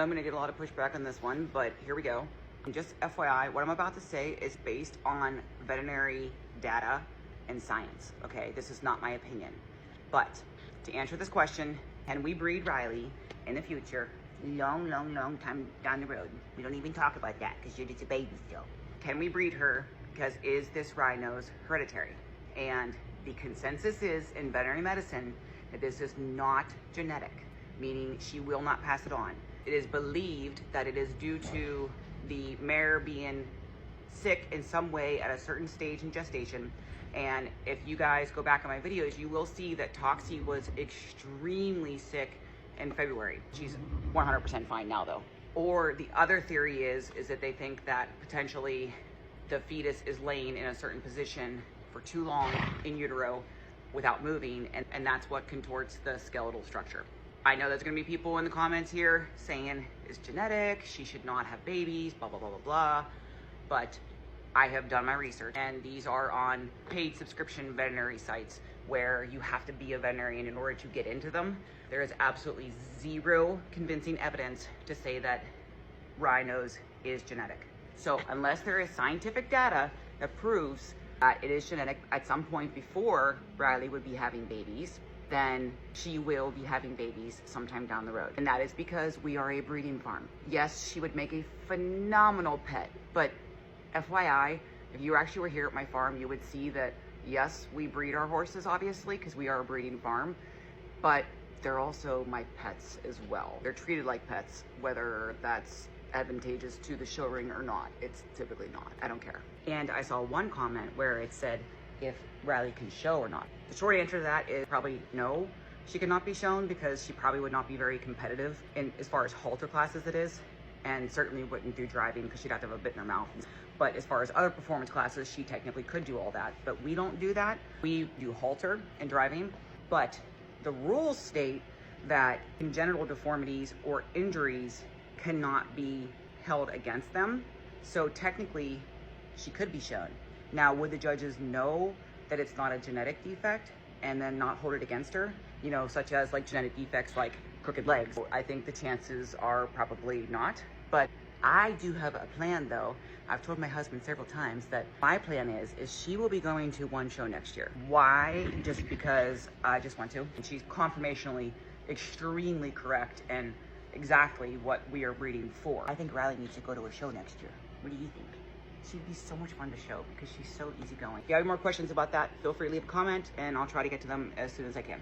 know I'm gonna get a lot of pushback on this one, but here we go. And just FYI, what I'm about to say is based on veterinary data and science, okay? This is not my opinion. But to answer this question, can we breed Wrylie in the future? Long time down the road. We don't even talk about that because you're just a baby still. Can we breed her? Because is this WRY NOsE hereditary? And the consensus is in veterinary medicine that this is not genetic, meaning she will not pass it on. It is believed that it is due to the mare being sick in some way at a certain stage in gestation. And if you guys go back on my videos, you will see that Toxie was extremely sick in February. She's 100% fine now though. Or the other theory is that they think that potentially the fetus is laying in a certain position for too long in utero without moving, and that's what contorts the skeletal structure. I know there's gonna be people in the comments here saying it's genetic, she should not have babies, blah, blah, blah, blah, blah. But I have done my research, and these are on paid subscription veterinary sites where you have to be a veterinarian in order to get into them. There is absolutely zero convincing evidence to say that WRY NOsE is genetic. So unless there is scientific data that proves that it is genetic at some point before Wrylie would be having babies, then she will be having babies sometime down the road. And that is because we are a breeding farm. Yes, she would make a phenomenal pet, but FYI, if you actually were here at my farm, you would see that yes, we breed our horses obviously because we are a breeding farm, but they're also my pets as well. They're treated like pets, whether that's advantageous to the show ring or not. It's typically not. I don't care. And I saw one comment where it said if Wrylie can show or not. The short answer to that is probably no. She cannot be shown because she probably would not be very competitive in as far as halter classes it is, and certainly wouldn't do driving because she'd have to have a bit in her mouth. But as far as other performance classes, she technically could do all that, but we don't do that. We do halter and driving, but the rules state that congenital deformities or injuries cannot be held against them. So technically, she could be shown. Now, would the judges know that it's not a genetic defect and then not hold it against her? You know, such as like genetic defects like crooked legs. I think the chances are probably not, but I do have a plan though. I've told my husband several times that my plan is she will be going to one show next year. Why? Just because I just want to. And she's conformationally extremely correct and exactly what we are breeding for. I think Wrylie needs to go to a show next year. What do you think? She'd be so much fun to show because she's so easygoing. If you have more questions about that, feel free to leave a comment and I'll try to get to them as soon as I can.